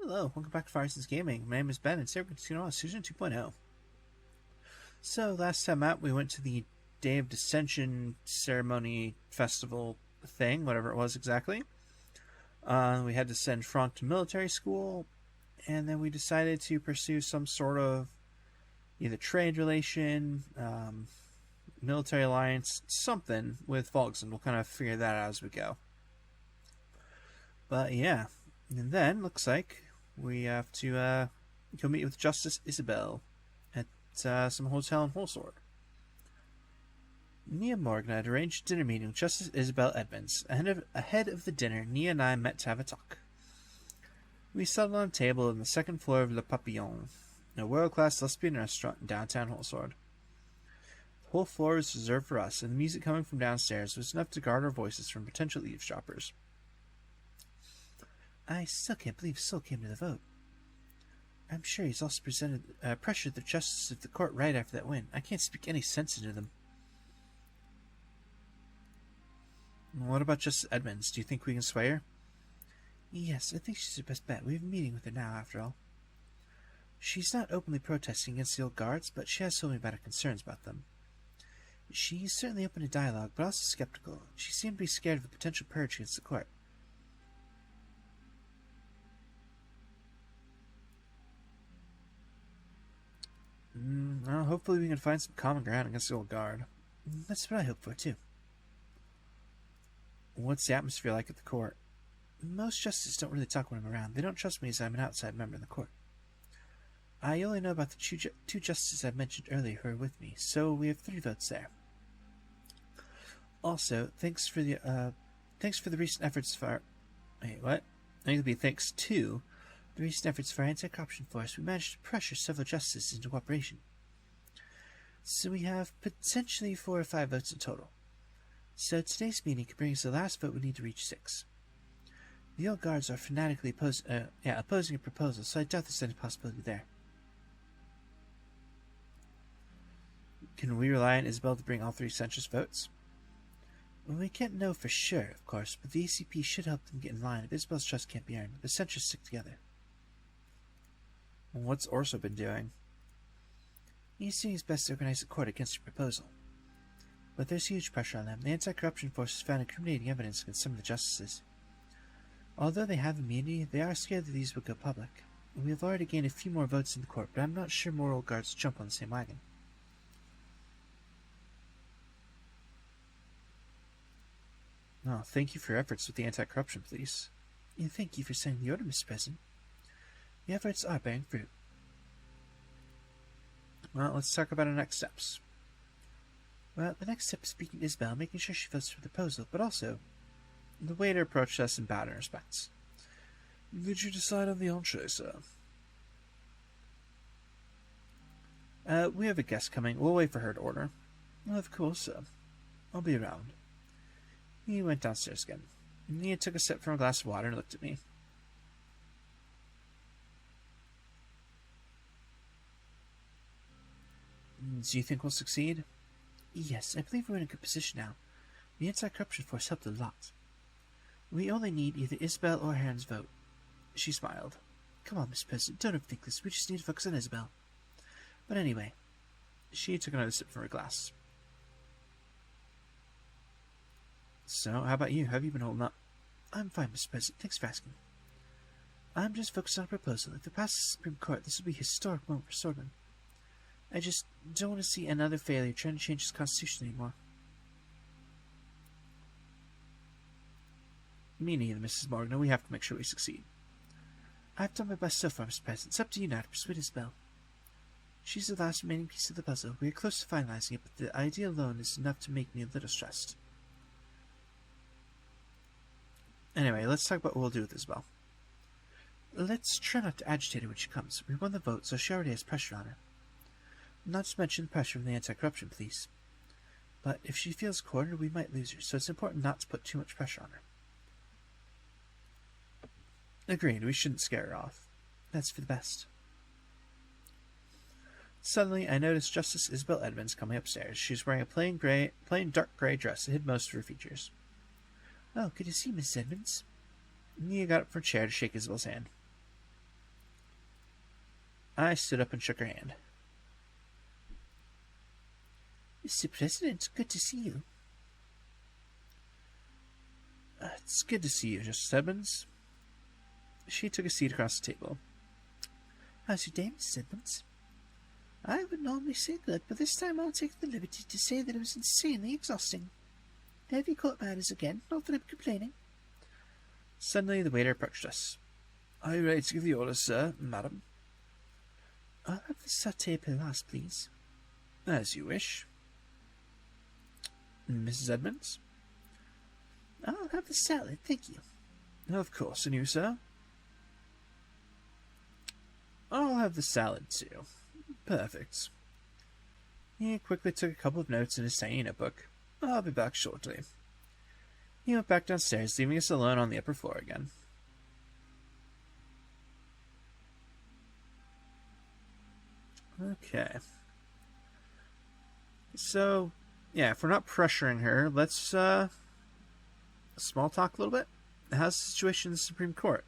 Hello, welcome back to Firesense Gaming. My name is Ben, and today we're going to continue on Suzerain 2.0. So, last time out, we went to the Day of Dissension ceremony festival thing, whatever it was exactly. We had to send Franck to military school, and then we decided to pursue some sort of either trade relation, military alliance, something with Volks, and we'll kind of figure that out as we go. But yeah, and then looks like we have to go meet with Justice Isabel at some hotel in Holsword. Nia Morgan had arranged a dinner meeting with Justice Isabel Edmonds. Ahead of the dinner, Nia and I met to have a talk. We settled on a table on the second floor of Le Papillon, a world-class lesbian restaurant in downtown Holsword. The whole floor was reserved for us, and the music coming from downstairs was enough to guard our voices from potential eavesdroppers. I still can't believe Sol came to the vote. I'm sure he's also pressured the justice of the court right after that win. I can't speak any sense into them. What about Justice Edmonds? Do you think we can sway her? Yes, I think she's our best bet. We have a meeting with her now, after all. She's not openly protesting against the old guards, but she has told me about her concerns about them. She's certainly open to dialogue, but also skeptical. She seemed to be scared of the potential purge against the court. Well, hopefully we can find some common ground against the old guard. That's what I hope for, too. What's the atmosphere like at the court? Most justices don't really talk when I'm around. They don't trust me as I'm an outside member of the court. I only know about the two justices I mentioned earlier who are with me, so we have 3 votes there. Also, thanks for the recent efforts for... Wait, what? I think it'll be thanks to the recent efforts of our anti-corruption force, we managed to pressure several justices into cooperation. So we have potentially 4 or 5 votes in total. So today's meeting could bring us the last vote we need to reach 6. The old guards are fanatically opposing a proposal, so I doubt there's any possibility there. Can we rely on Isabel to bring all 3 census votes? Well, we can't know for sure, of course, but the ACP should help them get in line if Isabel's trust can't be earned. The census stick together. What's Orso been doing? He's doing his best to organize a court against your proposal. But there's huge pressure on them. The anti-corruption force has found incriminating evidence against some of the justices. Although they have immunity, they are scared that these will go public. We have already gained a few more votes in the court, but I'm not sure more old guards will jump on the same wagon. Oh, thank you for your efforts with the anti-corruption police. And thank you for sending the order, Mr. President. The efforts are bearing fruit. Well, let's talk about our next steps. Well, the next step is speaking to Isabel, making sure she votes for the proposal, but also the waiter approached us in bowed respects. Did you decide on the entree, sir? We have a guest coming. We'll wait for her to order. Of course, sir. I'll be around. He went downstairs again. Nia took a sip from a glass of water and looked at me. Do you think we'll succeed? Yes, I believe we're in a good position now. The anti-corruption force helped a lot. We only need either Isabel or Heron's vote. She smiled. Come on, Miss President, don't overthink this. We just need to focus on Isabel. But anyway, she took another sip from her glass. So, how about you? How have you been holding up? I'm fine, Mr. President. Thanks for asking. I'm just focused on a proposal. If it passes the Supreme Court, this will be a historic moment for Swordman. I just don't want to see another failure trying to change his constitution anymore. Me neither, Mrs. Morgan. We have to make sure we succeed. I've done my best so far, Mr. President. It's up to you now to persuade Isabel. She's the last remaining piece of the puzzle. We are close to finalizing it, but the idea alone is enough to make me a little stressed. Anyway, let's talk about what we'll do with Isabel. Let's try not to agitate her when she comes. We won the vote, so she already has pressure on her. Not to mention the pressure from the anti-corruption police. But if she feels cornered, we might lose her, so it's important not to put too much pressure on her. Agreed, we shouldn't scare her off. That's for the best. Suddenly, I noticed Justice Isabel Edmonds coming upstairs. She was wearing a plain dark gray dress that hid most of her features. Oh, good to see you, Miss Edmonds. Nia got up from her chair to shake Isabel's hand. I stood up and shook her hand. Mr. President, good to see you. It's good to see you, Justice Edmonds. She took a seat across the table. How's your day, Mrs. Edmonds? I would normally say good, but this time I'll take the liberty to say that it was insanely exhausting. Heavy court matters again, not that I'm complaining. Suddenly the waiter approached us. Are you ready to give the order, sir, madam? I'll have the sauté pilasse, please. As you wish. Mrs. Edmonds? I'll have the salad, thank you. Of course, and you, sir? I'll have the salad, too. Perfect. He quickly took a couple of notes in his tiny notebook. I'll be back shortly. He went back downstairs, leaving us alone on the upper floor again. Okay. So, yeah, if we're not pressuring her, let's, small talk a little bit. How's the situation in the Supreme Court?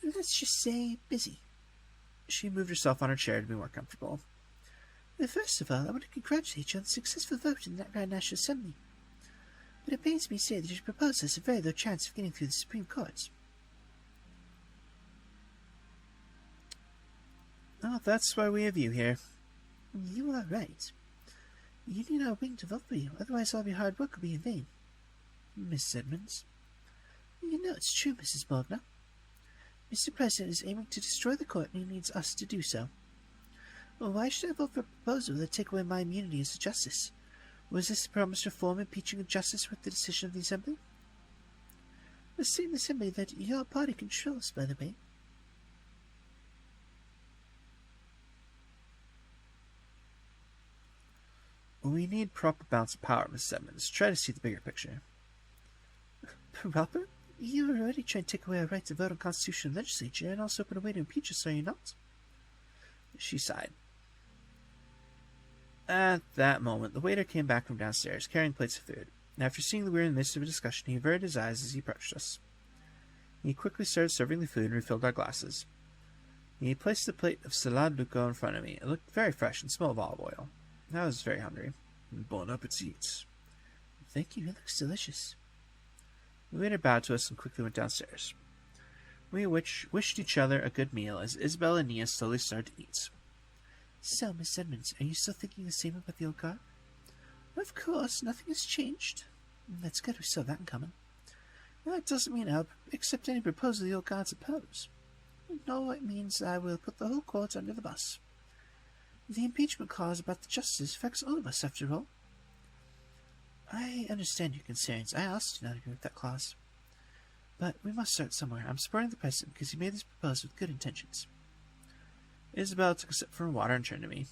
Let's just say busy. She moved herself on her chair to be more comfortable. First of all, I want to congratulate you on the successful vote in that Grand National Assembly. But it pains me to say that your proposal has a very low chance of getting through the Supreme Court. Oh, that's why we have you here. You are right. You need our wing to vote for you, otherwise all your hard work will be in vain. Miss Edmonds? You know it's true, Mrs. Bogner. Mr. President is aiming to destroy the court and he needs us to do so. Well, why should I vote for a proposal that take away my immunity as a justice? Was this the promised reform impeaching a justice with the decision of the Assembly? The same Assembly that your party controls, by the way. We need proper balance of power, Miss Edmonds. Try to see the bigger picture. Proper? You are already trying to take away our right to vote on constitutional legislature and also open a way to impeach us, are you not? She sighed. At that moment, the waiter came back from downstairs, carrying plates of food. After seeing that we were in the midst of a discussion, he averted his eyes as he approached us. He quickly started serving the food and refilled our glasses. He placed a plate of salade bucco in front of me. It looked very fresh and smelled of olive oil. I was very hungry. Bon appetit. Thank you, it looks delicious. The waiter bowed to us and quickly went downstairs. We wished each other a good meal as Isabel and Nia slowly started to eat. So, Miss Edmonds, are you still thinking the same about the old guard? Of course, nothing has changed. That's good, we still have that in common. That doesn't mean I'll accept any proposal the old guards oppose. No, it means I will put the whole court under the bus. The impeachment clause about the justice affects all of us, after all. I understand your concerns. I also do not agree with that clause. But we must start somewhere. I'm supporting the president because he made this proposal with good intentions. Isabel took a sip from her water and turned to me.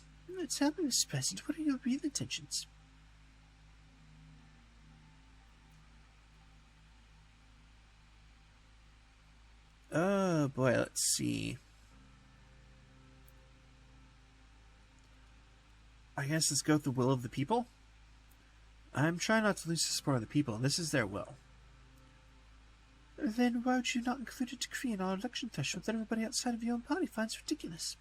Tell me, Mr. President, what are your real intentions? Oh boy, let's see. I guess let's go with the will of the people. I'm trying not to lose the support of the people. This is their will. Then why would you not include a decree in our election threshold that everybody outside of your own party finds ridiculous?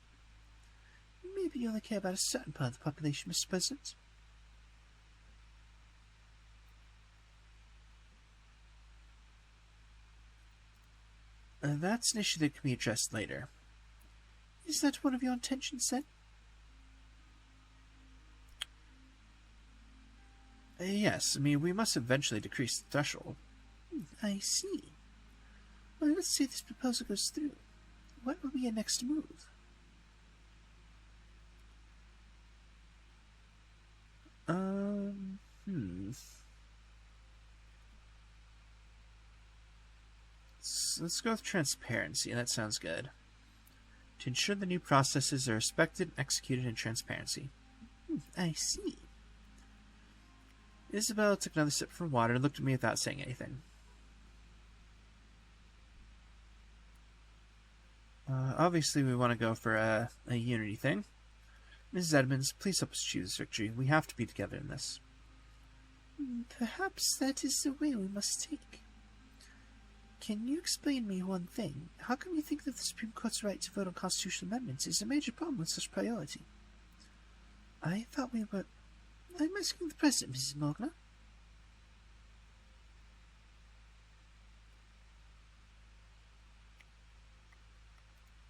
Maybe you only care about a certain part of the population, Mr. President. That's an issue that can be addressed later. Is that one of your intentions, then? Yes, I mean, we must eventually decrease the threshold. I see. Well, let's say this proposal goes through. What will be your next move? Let's go with transparency. That sounds good. To ensure the new processes are respected and executed in transparency. I see. Isabel took another sip from water and looked at me without saying anything. Obviously, we want to go for a unity thing. Mrs. Edmonds, please help us choose victory. We have to be together in this. Perhaps that is the way we must take. can you explain me one thing? How come you think that the Supreme Court's right to vote on constitutional amendments is a major problem with such priority? I thought we were... I'm asking the President, Mrs. Morgana.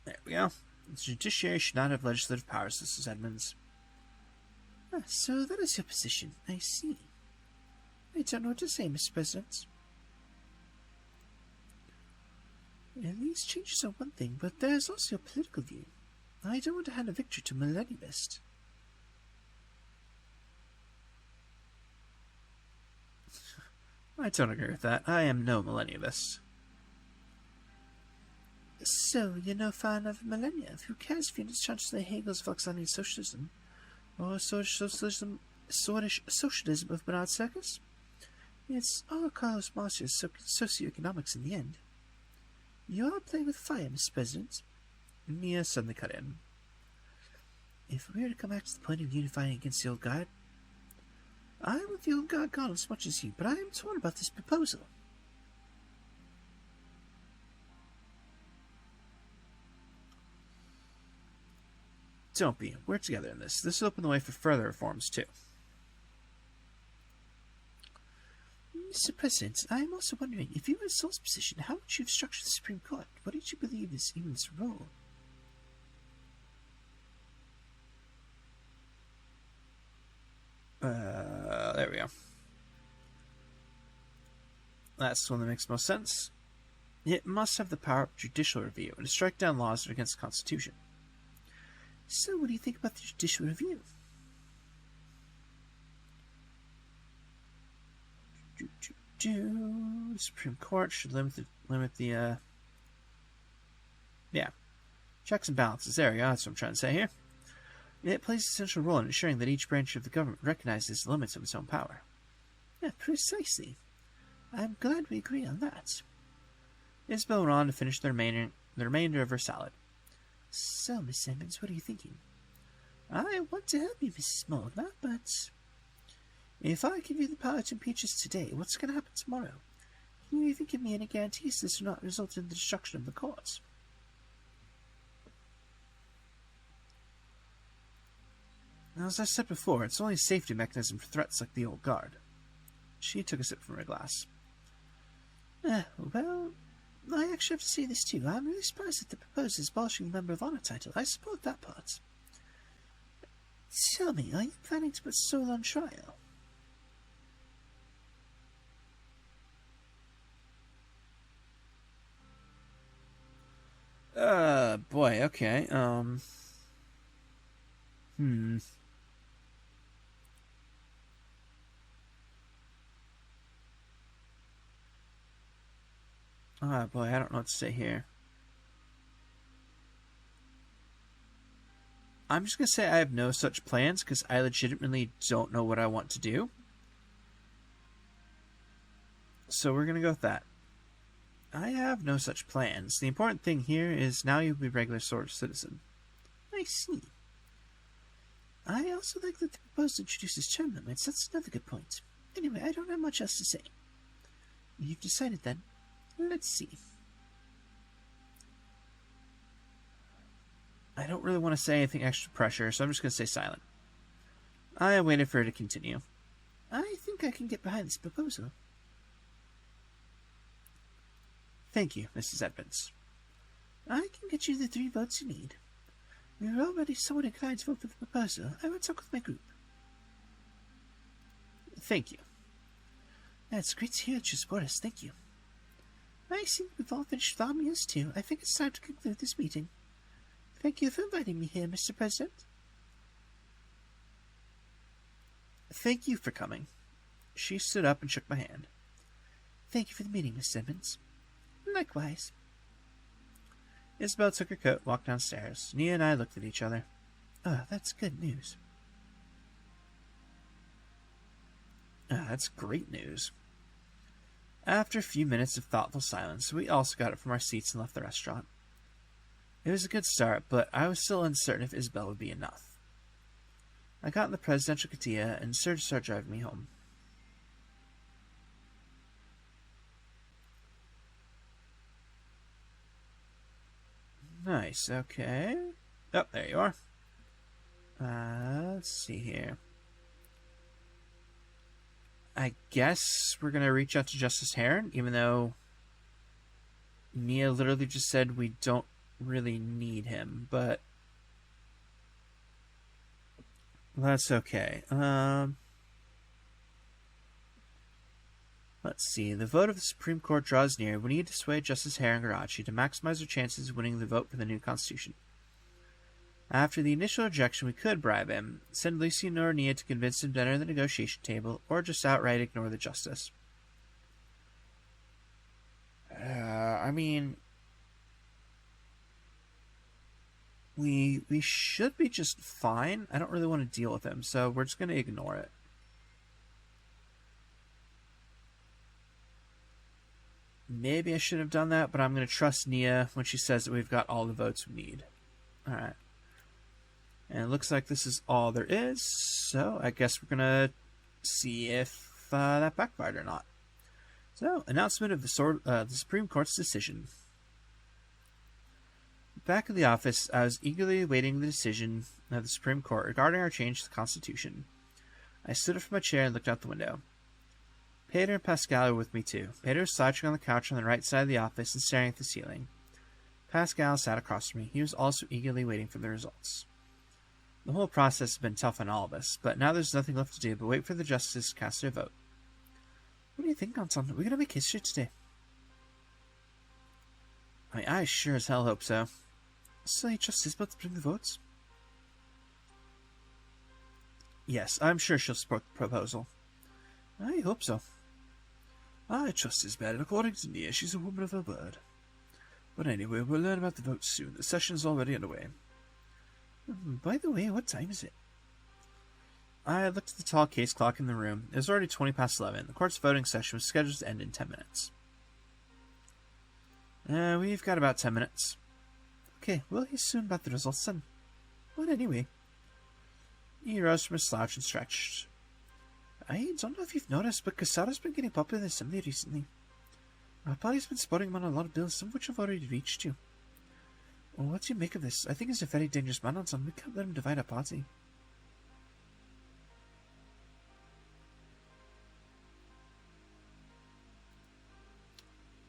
There we go. The judiciary should not have legislative powers, Justice Edmonds. Ah, so that is your position. I see. I don't know what to say, Mr. President. And these changes are one thing, but there is also your political view. I don't want to hand a victory to a millennialist. I don't agree with that. I am no millennialist. So, you're no fan of millennia? Who cares if you're not Chancellor Hegel's Volkswagen socialism? Or Swedish socialism of Bernard Circus? It's all Carlos Marx's socioeconomics in the end. You are playing with fire, Mr. President. Nia suddenly cut in. If we were to come back to the point of unifying against the old guard, I want the old guard gone as much as you, but I am torn about this proposal. Don't be. We're together in this. This will open the way for further reforms, too. Mr. President, I am also wondering, if you were in Saul's position, how would you have structured the Supreme Court? What did you believe is even its role? There we go. That's the one that makes most sense. It must have the power of judicial review and to strike down laws that are against the Constitution. So, what do you think about the judicial review? The Supreme Court should limit the checks and balances. There we go. That's what I'm trying to say here. It plays an essential role in ensuring that each branch of the government recognizes the limits of its own power. Yeah, precisely. I'm glad we agree on that. Isabel went on to finish the remainder of her salad. So, Miss Edmonds, what are you thinking? I want to help you, Mrs. Morgana, but if I give you the power to impeach us today, what's going to happen tomorrow? Can you even give me any guarantees this will not result in the destruction of the courts? As I said before, it's only a safety mechanism for threats like the old guard. She took a sip from her glass. Well, I actually have to say this too. I'm really surprised at the proposal abolishing the Member of Honor title. I support that part. Tell me, are you planning to put Soul on trial? Boy, okay, Oh boy, I don't know what to say here. I'm just gonna say I have no such plans because I legitimately don't know what I want to do. So we're gonna go with that. I have no such plans. The important thing here is now you'll be a regular sort of citizen. I see. I also like that the proposal introduces term limits. That's another good point. Anyway, I don't have much else to say. You've decided then. Let's see. I don't really want to say anything extra pressure, so I'm just going to say silent. I waited for her to continue. I think I can get behind this proposal. Thank you, Mrs. Edmonds. I can get you the 3 votes you need. We're already somewhat inclined to vote for the proposal. I will talk with my group. Thank you. That's great to hear that you support us. Thank you. I see we've all finished with our meals too. I think it's time to conclude this meeting. Thank you for inviting me here, Mr. President. Thank you for coming. She stood up and shook my hand. Thank you for the meeting, Miss Edmonds. Likewise. Isabel took her coat and walked downstairs. Nia and I looked at each other. Oh, that's good news. That's great news. After a few minutes of thoughtful silence, we also got up from our seats and left the restaurant. It was a good start, but I was still uncertain if Isabel would be enough. I got in the presidential Katia and Serge started driving me home. Nice, okay. Oh, there you are. Let's see here. I guess we're going to reach out to Justice Heron, even though Nia literally just said we don't really need him, but that's okay. Let's see. The vote of the Supreme Court draws near. We need to sway Justice Heron Garachi to maximize our chances of winning the vote for the new Constitution. After the initial rejection, we could bribe him, send Lucian or Nia to convince him to enter the negotiation table, or just outright ignore the justice. I mean, we should be just fine. I don't really want to deal with him, so we're just going to ignore it. Maybe I should have done that, but I'm going to trust Nia when she says that we've got all the votes we need. Alright. And it looks like this is all there is, so I guess we're going to see if that backfired or not. So, announcement of the Supreme Court's decision. Back in the office, I was eagerly awaiting the decision of the Supreme Court regarding our change to the Constitution. I stood up from my chair and looked out the window. Pedro and Pascal were with me too. Pedro was slouching on the couch on the right side of the office and staring at the ceiling. Pascal sat across from me. He was also eagerly waiting for the results. The whole process has been tough on all of us, but now there's nothing left to do but wait for the justices to cast their vote. What do you think, Anton? Are we going to make history today? I sure as hell hope so. So you trust Isabel to bring the votes? Yes, I'm sure she'll support the proposal. I hope so. I trust Isabel, and according to Nia, she's a woman of her word. But anyway, we'll learn about the votes soon. The session's already underway. By the way, what time is it? I looked at the tall case clock in the room. It was already 20 past 11. The court's voting session was scheduled to end in 10 minutes. We've got about 10 minutes. Okay, we'll hear soon about the results then. But anyway. He rose from his slouch and stretched. I don't know if you've noticed, but Casada's been getting popular in the assembly recently. Our party's been spotting him on a lot of bills, some of which have already reached you. Well, what do you make of this? I think he's a very dangerous man, Anton. We can't let him divide our party.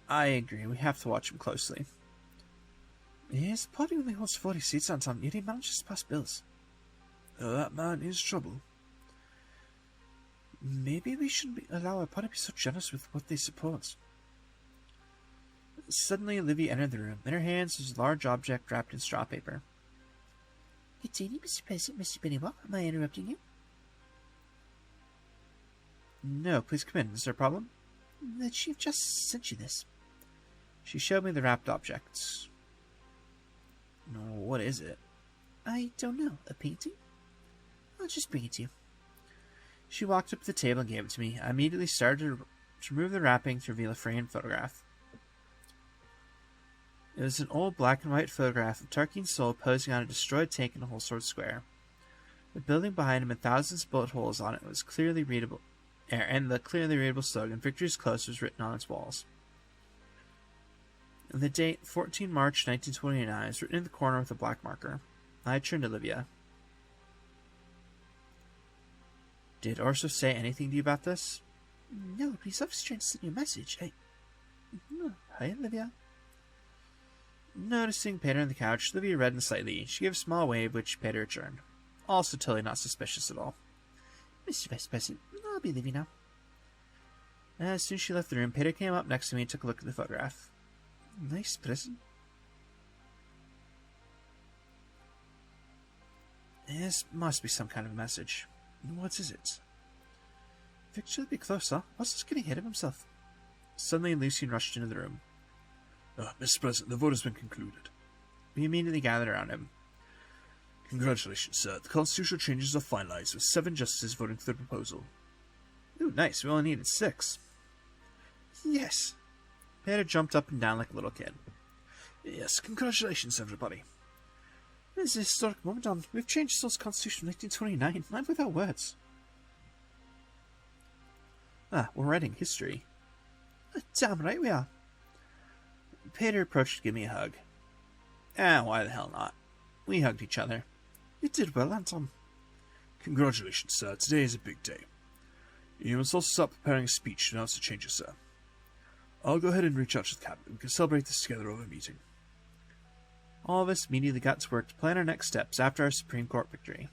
I agree. We have to watch him closely. Yes, the party only holds 40 seats, Anton, yet he manages to pass bills. That man is trouble. Maybe we shouldn't allow our party to be so generous with what they support. Suddenly, Olivia entered the room. In her hands was a large object wrapped in straw paper. Good evening, Mr. President, Mr. Benoit. Am I interrupting you? No, please come in. Is there a problem? The chief just sent you this. She showed me the wrapped object. No, what is it? I don't know. A painting? I'll just bring it to you. She walked up to the table and gave it to me. I immediately started to remove the wrapping to reveal a framed photograph. It was an old black and white photograph of Tarkin's soul posing on a destroyed tank in a Holsworth Square. The building behind him had thousands of bullet holes on it was clearly readable, and the clearly readable slogan, "Victory's Close," was written on its walls. The date, 14 March 1929, is written in the corner with a black marker. I turned to Olivia. Did Orso say anything to you about this? No, but he's obviously trying to send you a message. Hi, Olivia. Noticing Peter on the couch, Olivia reddened slightly. She gave a small wave, which Peter returned. Also totally not suspicious at all. Mr. Vice President, I'll be leaving now. As soon as she left the room, Peter came up next to me and took a look at the photograph. Nice present. This must be some kind of message. What is it? Victor, be close, huh? What's this getting ahead of himself? Suddenly, Lucian rushed into the room. Mr. President, the vote has been concluded. We immediately gathered around him. Congratulations, sir. The constitutional changes are finalized, with 7 justices voting for the proposal. Ooh, nice. We only needed 6. Yes. Peter jumped up and down like a little kid. Yes, congratulations, everybody. This is a historic moment, Don. We've changed Seoul's constitution in 1929. I'm without words. We're writing history. Damn right we are. Peter approached to give me a hug. Why the hell not? We hugged each other. You did well, Anton. Congratulations, sir. Today is a big day. You must also start preparing a speech to announce the changes, sir. I'll go ahead and reach out to the cabinet. We can celebrate this together over a meeting. All of us immediately got to work to plan our next steps after our Supreme Court victory.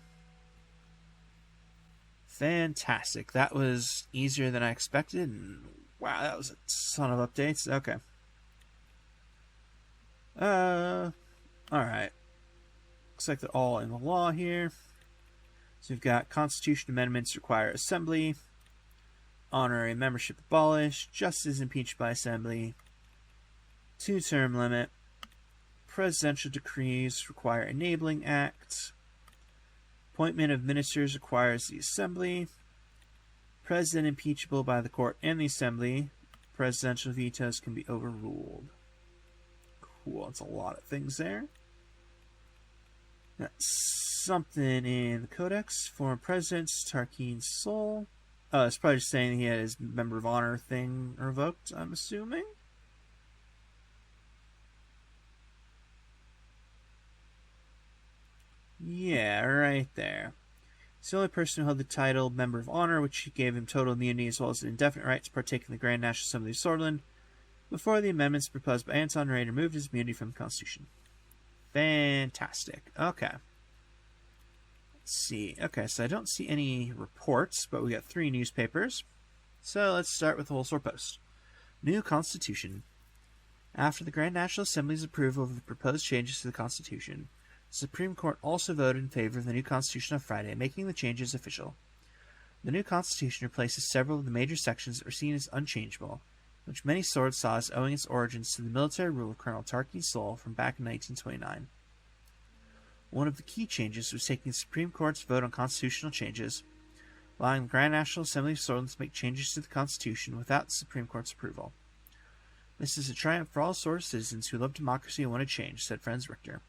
Fantastic. That was easier than I expected, and wow, that was a ton of updates. Okay. Alright. Looks like they're all in the law here. So we've got Constitution amendments require Assembly, honorary membership abolished, justice impeached by Assembly, 2-term limit, presidential decrees require Enabling Act, appointment of ministers requires the Assembly, president impeachable by the court and the Assembly, presidential vetoes can be overruled. Cool, that's a lot of things there. Got something in the Codex. Former presidents, Tarkin Sol. Oh, it's probably just saying he had his Member of Honor thing revoked, I'm assuming. Yeah, right there. He's the only person who held the title Member of Honor, which gave him total immunity as well as an indefinite right to partake in the Grand National Assembly of Swordland, before the amendments proposed by Anton Ray removed his immunity from the Constitution. Fantastic. Okay. Let's see. Okay, so I don't see any reports, but we got 3 newspapers. So let's start with the Whole Sword Post. New Constitution. After the Grand National Assembly's approval of the proposed changes to the Constitution, the Supreme Court also voted in favor of the new Constitution on Friday, making the changes official. The new Constitution replaces several of the major sections that were seen as unchangeable, which many swords saw as owing its origins to the military rule of Colonel Tarkin Sol from back in 1929. One of the key changes was taking the Supreme Court's vote on constitutional changes, allowing the Grand National Assembly of Swordland to make changes to the Constitution without the Supreme Court's approval. This is a triumph for all Sword citizens who love democracy and want to change, said Franz Richter.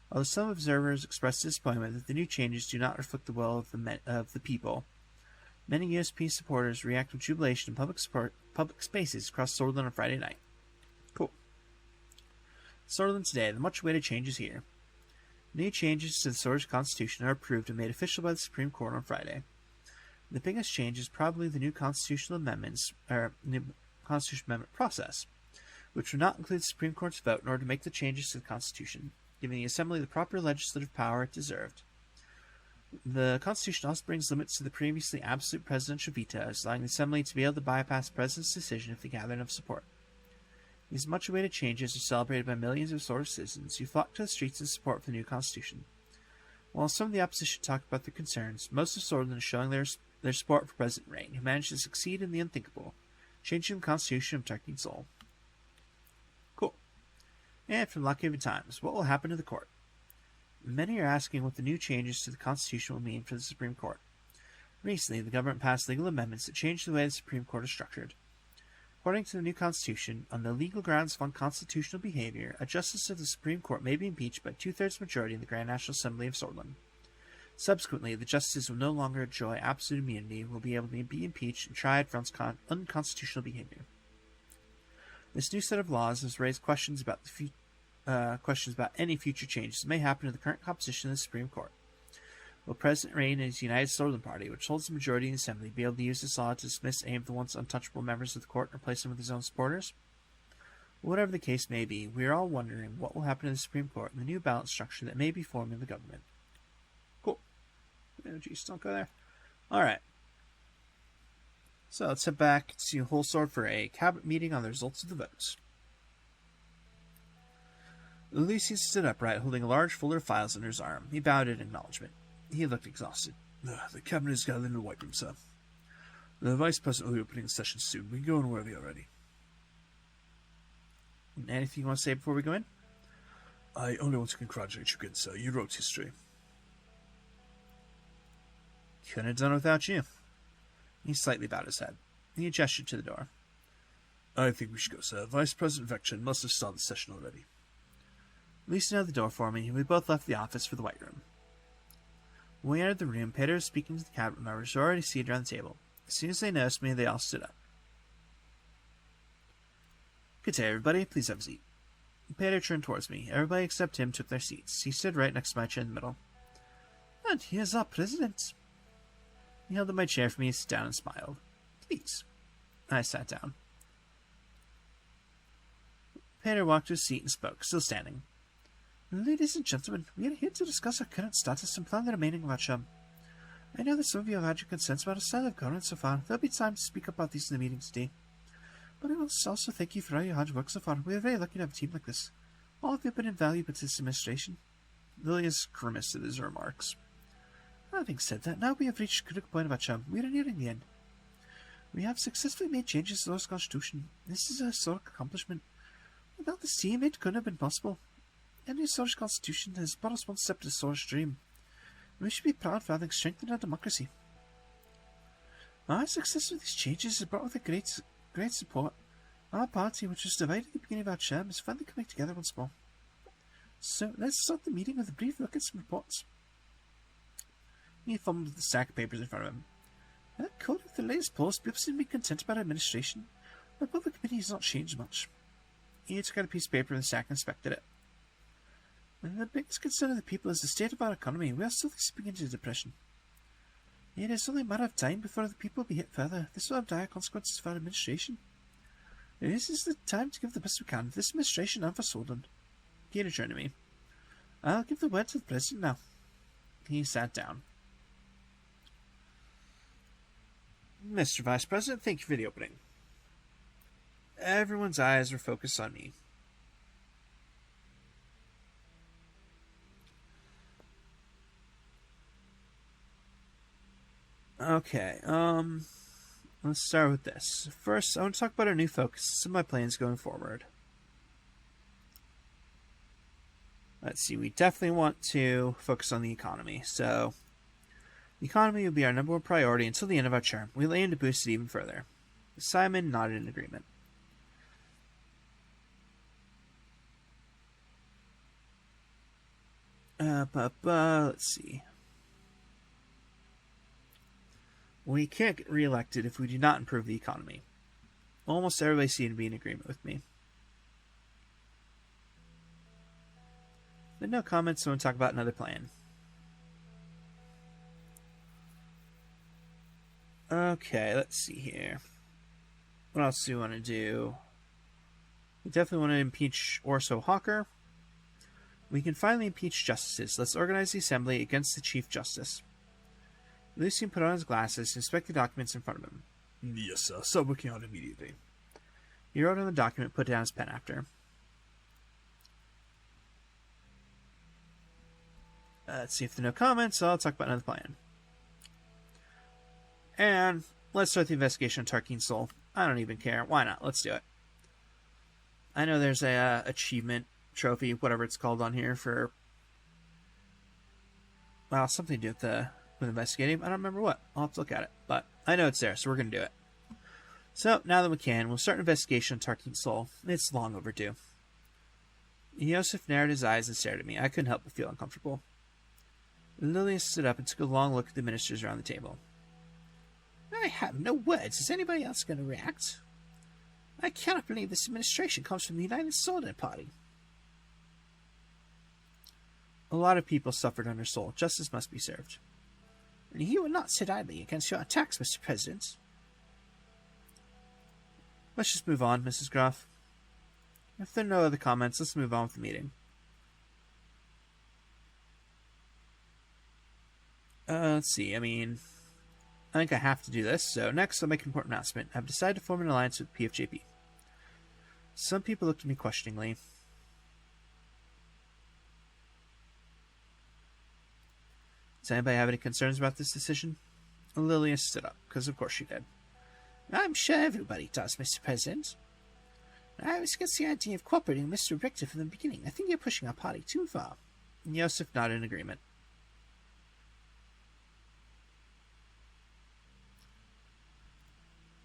Although some observers expressed disappointment that the new changes do not reflect the will of the people, many USP supporters react with jubilation in public spaces across Swordland on Friday night. Cool. Swordland today, the much-awaited changes here. New changes to the Sword's Constitution are approved and made official by the Supreme Court on Friday. The biggest change is probably the new constitutional amendment process, which would not include the Supreme Court's vote in order to make the changes to the Constitution, giving the Assembly the proper legislative power it deserved. The Constitution also brings limits to the previously absolute presidential vetoes, allowing the Assembly to be able to bypass the President's decision if they gather enough support. These much-awaited changes are celebrated by millions of Sword citizens who flocked to the streets in support for the new Constitution. While some of the opposition talked about their concerns, most of Swordland is showing their support for President Rain, who managed to succeed in the unthinkable, changing the Constitution of Tarkin Sol. Cool. And from Lucky of Times, what will happen to the court? Many are asking what the new changes to the Constitution will mean for the Supreme Court. Recently, the government passed legal amendments that changed the way the Supreme Court is structured. According to the new Constitution, on the legal grounds of unconstitutional behavior, a justice of the Supreme Court may be impeached by 2/3 majority in the Grand National Assembly of Swordland. Subsequently, the justices will no longer enjoy absolute immunity and will be able to be impeached and tried for unconstitutional behavior. This new set of laws has raised questions about any future changes that may happen to the current composition of the Supreme Court. Will President Rain and his United Swordland Party, which holds the majority in the Assembly, be able to use this law to dismiss any of the once untouchable members of the court and replace them with his own supporters? Whatever the case may be, we are all wondering what will happen to the Supreme Court and the new balance structure that may be formed in the government. Cool. Oh, geez, don't go there. Alright. So let's head back to Whole Sword for a cabinet meeting on the results of the votes. Lucius stood upright, holding a large folder of files under his arm. He bowed in acknowledgement. He looked exhausted. The cabinet is gathered in the White Room, sir. The Vice President will be opening the session soon. We can go in wherever you're ready. Anything you want to say before we go in? I only want to congratulate you again, sir. You wrote history. Couldn't have done it without you. He slightly bowed his head. He gestured to the door. I think we should go, sir. Vice President Vectrin must have started the session already. Loosen out the door for me, and we both left the office for the White Room. When we entered the room, Peter was speaking to the cabinet members who were already seated around the table. As soon as they noticed me, they all stood up. Good day, everybody. Please have a seat. Peter turned towards me. Everybody except him took their seats. He stood right next to my chair in the middle. And here's our president. He held up my chair for me to sit down and smiled. Please. I sat down. Peter walked to his seat and spoke, still standing. Ladies and gentlemen, we are here to discuss our current status and plan the remaining of our term. I know that some of you have had your concerns about our style of governance so far. There'll be time to speak about these in the meeting today. But I must also thank you for all your hard work so far. We are very lucky to have a team like this. All of you have been invaluable to this administration. Lilius grimaced at his remarks. Having said that, now we have reached a critical point of our term. We are nearing the end. We have successfully made changes to the Lord's Constitution. This is a historic accomplishment. Without this team, it couldn't have been possible. And the Source Constitution has brought us one step to the Source dream. We should be proud for having strengthened our democracy. Our success with these changes has brought with it great support. Our party, which was divided at the beginning of our term, is finally coming together once more. So, let's start the meeting with a brief look at some reports. He fumbled with the stack of papers in front of him. According to the latest polls, people seem to be content about our administration. The public committee has not changed much. He took out a piece of paper in the stack and inspected it. And the biggest concern of the people is the state of our economy. We are still slipping into depression. It is only a matter of time before the people will be hit further. This will have dire consequences for our administration. This is the time to give the best we can for this administration and for Solden. Peter turned to me. I'll give the word to the president now. He sat down. Mr. Vice President, thank you for the opening. Everyone's eyes were focused on me. Okay, let's start with this. First, I want to talk about our new focus, some of my plans going forward. Let's see, we definitely want to focus on the economy, so the economy will be our number one priority until the end of our term. We'll aim to boost it even further. Simon nodded in agreement. Let's see. We can't get re-elected if we do not improve the economy. Almost everybody seemed to be in agreement with me. But no comments, so I want to talk about another plan. Okay, let's see here. What else do we want to do? We definitely want to impeach Orso Hawker. We can finally impeach justices. Let's organize the assembly against the Chief Justice. Lucian put on his glasses and inspected the documents in front of him. Yes, sir. Start working on it immediately. He wrote on the document, put down his pen after. Let's see if there are no comments, so I'll talk about another plan. And let's start the investigation on Tarquin's soul. I don't even care. Why not? Let's do it. I know there's a achievement trophy, whatever it's called on here for... Well, something to do with investigating. I don't remember what. I'll have to look at it. But I know it's there, so we're going to do it. So, now that we can, we'll start an investigation on Tarquin's soul. It's long overdue. Yosef narrowed his eyes and stared at me. I couldn't help but feel uncomfortable. Lilius stood up and took a long look at the ministers around the table. I have no words. Is anybody else going to react? I cannot believe this administration comes from the United Soldier Party. A lot of people suffered under Sol. Justice must be served. And you will not sit idly against your attacks, Mr. President. Let's just move on, Mrs. Groff. If there are no other comments, let's move on with the meeting. Let's see, I think I have to do this, so next I'll make an important announcement. I've decided to form an alliance with PFJP. Some people looked at me questioningly. Does anybody have any concerns about this decision? Lilia stood up, because of course she did. I'm sure everybody does, Mr. President. I was against the idea of cooperating with Mr. Richter from the beginning. I think you're pushing our party too far. Yosef nodded in agreement.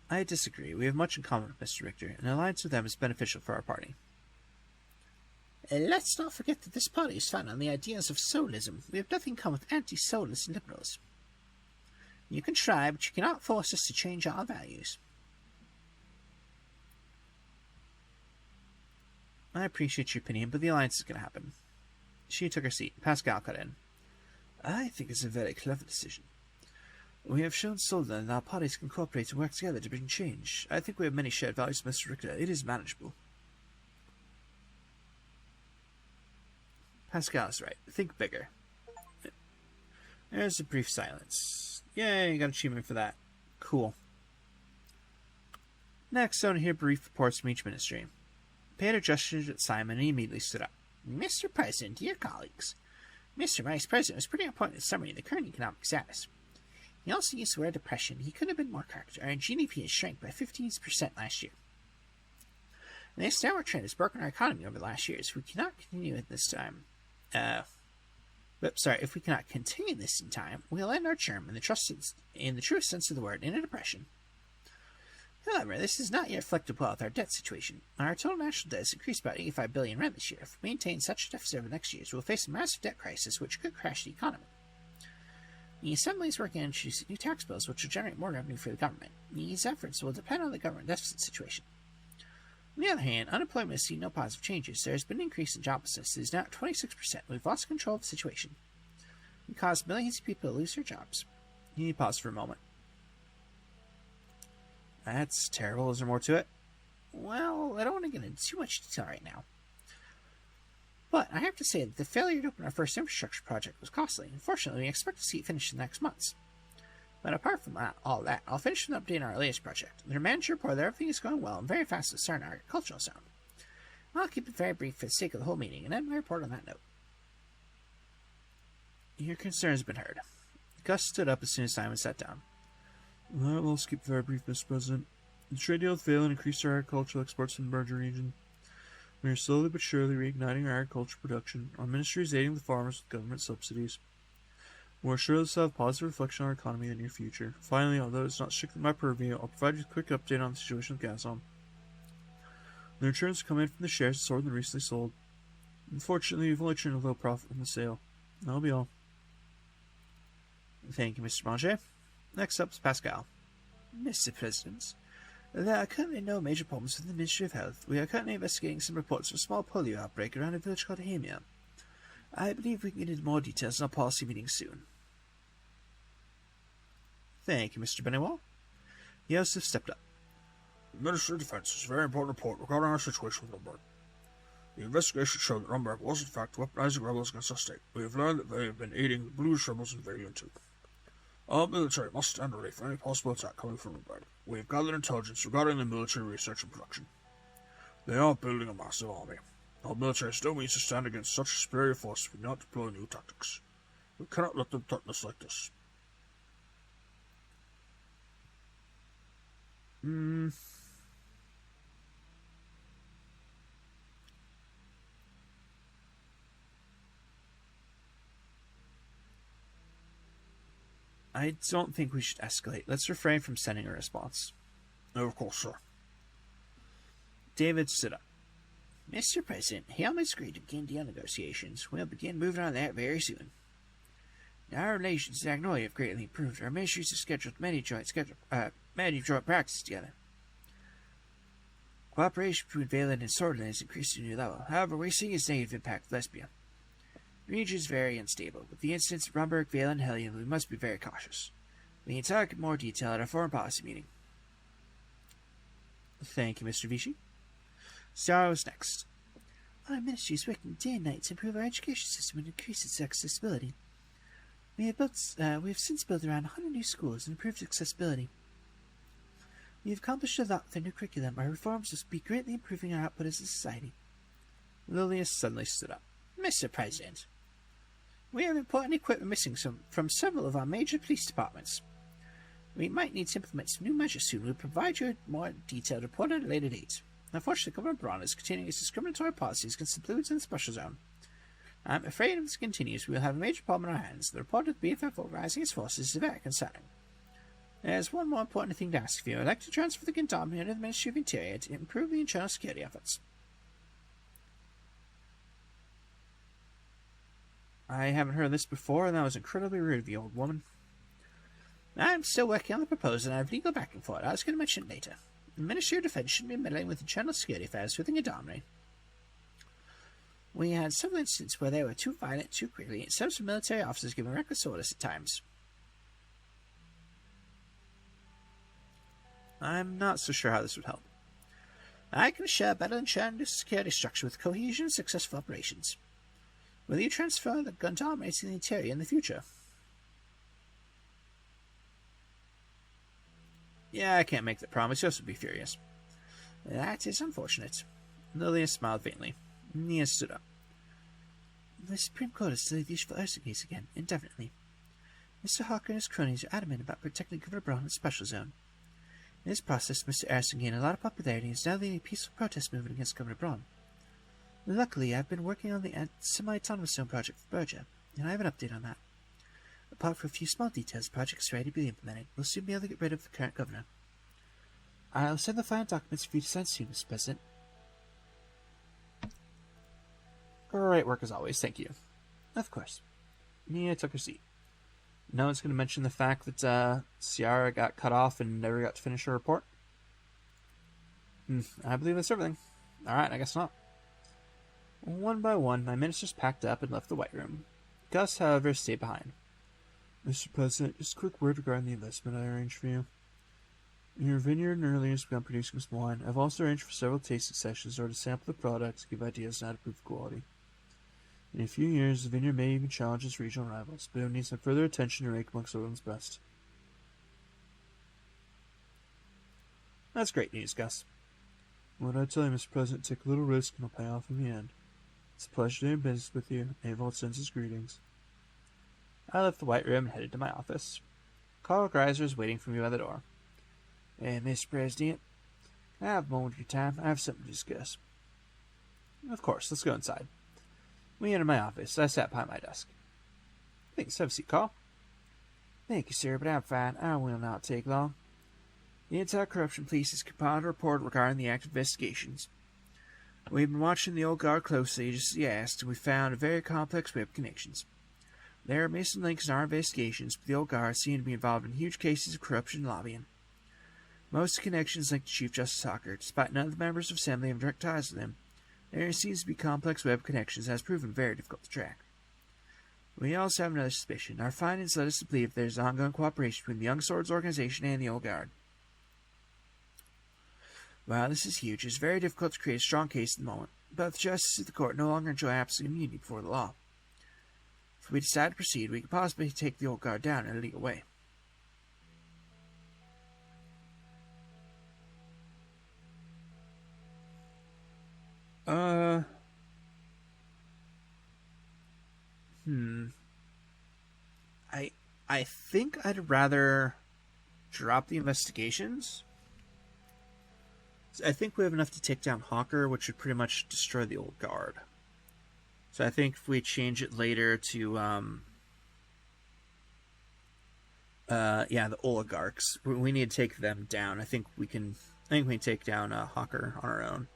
I disagree. We have much in common with Mr. Richter, and an alliance with them is beneficial for our party. Let's not forget that this party is founded on the ideas of soulism. We have nothing in common with anti-soulless liberals. You can try, but you cannot force us to change our values. I appreciate your opinion, but the alliance is going to happen. She took her seat. Pascal cut in. I think it's a very clever decision. We have shown Soldan that our parties can cooperate and work together to bring change. I think we have many shared values, Mr. Richter. It is manageable. Pascal's right. Think bigger. There's a brief silence. Yay, you got an achievement for that. Cool. Next, I want to hear brief reports from each ministry. Peter gestured at Simon and he immediately stood up. Mr. President, dear colleagues, Mr. Vice President was pretty on point in the summary of the current economic status. He also used the word depression. He could have been more correct. Our GDP has shrank by 15% last year. And this downward trend has broken our economy over the last years. If we cannot continue at this time, if we cannot continue this in time, we'll end our term in the truest sense of the word in a depression. However, this is not yet reflected well with our debt situation. Our total national debt has increased about 85 billion rand this year. If we maintain such a deficit over the next years, we'll face a massive debt crisis which could crash the economy. The Assembly is working on introducing new tax bills which will generate more revenue for the government. These efforts will depend on the government deficit situation. On the other hand, unemployment has seen no positive changes. There has been an increase in joblessness. It is now at 26%. We've lost control of the situation. We caused millions of people to lose their jobs. You need to pause for a moment. That's terrible. Is there more to it? Well, I don't want to get into too much detail right now. But I have to say that the failure to open our first infrastructure project was costly. Unfortunately, we expect to see it finished in the next months. But apart from all that, I'll finish with an update on our latest project. The manager report that everything is going well and very fast to start in our agricultural zone. I'll keep it very brief for the sake of the whole meeting and end my report on that note. Your concern has been heard. Gus stood up as soon as Simon sat down. Well, I'll keep very brief, Mr. President. The trade deal with Valen increased our agricultural exports in the Berger region. We are slowly but surely reigniting our agricultural production. Our ministry is aiding the farmers with government subsidies. We're sure this will have a positive reflection on our economy in the near future. Finally, although it's not strictly my purview, I'll provide you a quick update on the situation with Gazom. The returns come in from the shares of Sword recently sold. Unfortunately, we've only turned a little profit from the sale. That'll be all. Thank you, Mr. Manger. Next up is Pascal. Mr. President, there are currently no major problems with the Ministry of Health. We are currently investigating some reports of a small polio outbreak around a village called Hamia. I believe we can get into more details in our policy meeting soon. Thank you, Mr. Benoit. Yosef stepped up. The Ministry of Defense is a very important report regarding our situation with Rumberg. The investigation showed that Rumberg was in fact weaponizing rebels against our state. We have learned that they have been aiding the Bluish rebels in Valiant too. Our military must stand ready for any possible attack coming from Rumberg. We have gathered intelligence regarding the military research and production. They are building a massive army. Our military still needs to stand against such a superior force if we do not deploy new tactics. We cannot let them threaten us like this. I don't think we should escalate. Let's refrain from sending a response. No, of course, sir. David stood up. Mr. President, Helmut's agreed to begin deal negotiations. We'll begin moving on that very soon. Our relations with Agnolia have greatly improved. Our ministries have scheduled many joint practices together. Cooperation between Valen and Swordland has increased to a new level. However, we're seeing its negative impact with Lesbia. The region is very unstable. With the incidents at Rumberg, Valen, and Hellion, we must be very cautious. We can talk in more detail at our foreign policy meeting. Thank you, Mr. Vichy. Sarah was next. Our ministry is working day and night to improve our education system and increase its accessibility. We have since built around 100 new schools and improved accessibility. We have accomplished a lot with our new curriculum. Our reforms will be greatly improving our output as a society. Lilius suddenly stood up. Mr. President, we have important equipment missing from several of our major police departments. We might need to implement some new measures soon. We'll provide you a more detailed report at a later date. Unfortunately, Governor Braun is continuing its discriminatory policies against the Blues in the Special Zone. I'm afraid if this continues, we will have a major problem in our hands. The report of the BFF organizing its forces is very concerning. There's one more important thing to ask of you. I'd like to transfer the Gendarmerie under the Ministry of Interior to improve the internal security efforts. I haven't heard this before, and that was incredibly rude of you, old woman. I'm still working on the proposal, and I have legal backing for it. I was going to mention it later. The Ministry of Defense shouldn't be meddling with internal security affairs within Gendarmerie. We had several instances where they were too violent too quickly, and some military officers giving reckless orders at times. I'm not so sure how this would help. I can assure better ensuring the security structure with cohesion and successful operations. Will you transfer the Gundam to the interior in the future? Yeah, I can't make that promise. Yost would be furious. That is unfortunate. Lilia smiled faintly. Nia stood up. The Supreme Court has delayed the issue for Erskine case again, indefinitely. Mr. Hawker and his cronies are adamant about protecting Governor Braun in the special zone. In this process, Mr. Erskine gained a lot of popularity and is now leading a peaceful protest movement against Governor Braun. Luckily, I've been working on the semi-autonomous zone project for Berger, and I have an update on that. Apart from a few small details, the project is ready to be implemented. We'll soon be able to get rid of the current governor. I'll send the final documents for you to sign soon, Mr. President. Great work as always, thank you. Of course. Nia took her seat. No one's going to mention the fact that Ciara got cut off and never got to finish her report? I believe that's everything. Alright, I guess not. One by one, my ministers packed up and left the White Room. Gus, however, stayed behind. Mr. President, just a quick word regarding the investment I arranged for you. In your vineyard and earlier has begun producing some wine. I've also arranged for several tasting sessions or to sample the products, give ideas on how to improve quality. In a few years, the vineyard may even challenge its regional rivals, but it will need some further attention to rank amongst Orland's best. That's great news, Gus. What I tell you, Mr. President, take a little risk and it'll pay off in the end. It's a pleasure doing business with you. Avald sends his greetings. I left the White Room and headed to my office. Carl Greiser was waiting for me by the door. Hey, Mr. President, can I have a moment of your time? I have something to discuss. Of course, let's go inside. We entered my office. I sat behind my desk. Thanks. Have a seat, Carl. Thank you, sir, but I'm fine. I will not take long. The Anti-Corruption Police has compiled a report regarding the active investigations. We've been watching the old guard closely, just as you asked, and we found a very complex web of connections. There are missing links in our investigations, but the old guard seem to be involved in huge cases of corruption and lobbying. Most of the connections link to Chief Justice Hawker. Despite none of the members of Assembly have direct ties to them, there seems to be complex web connections that has proven very difficult to track. We also have another suspicion. Our findings led us to believe there is ongoing cooperation between the Young Swords organization and the Old Guard. While this is huge, it is very difficult to create a strong case at the moment, but the justices of the court no longer enjoy absolute immunity before the law. If we decide to proceed, we could possibly take the Old Guard down in a legal way. I think I'd rather drop the investigations. I think we have enough to take down Hawker, which would pretty much destroy the Old Guard. So I think if we change it later to, the oligarchs, we need to take them down. I think we can take down Hawker on our own.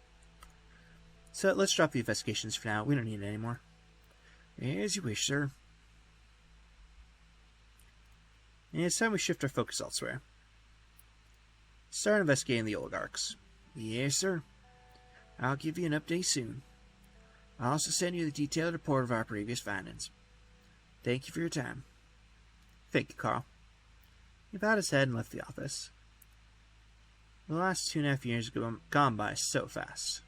So let's drop the investigations for now. We don't need it anymore. As you wish, sir. And it's time we shift our focus elsewhere. Start investigating the oligarchs. Yes, sir. I'll give you an update soon. I'll also send you the detailed report of our previous findings. Thank you for your time. Thank you, Carl. He bowed his head and left the office. The last 2.5 years have gone by so fast.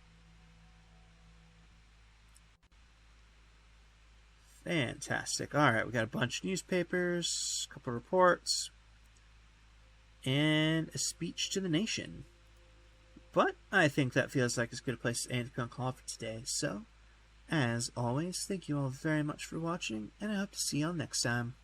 Fantastic. Alright, we got a bunch of newspapers, a couple of reports, and a speech to the nation. But I think that feels like as good a place as any to call for today. So, as always, thank you all very much for watching, and I hope to see you all next time.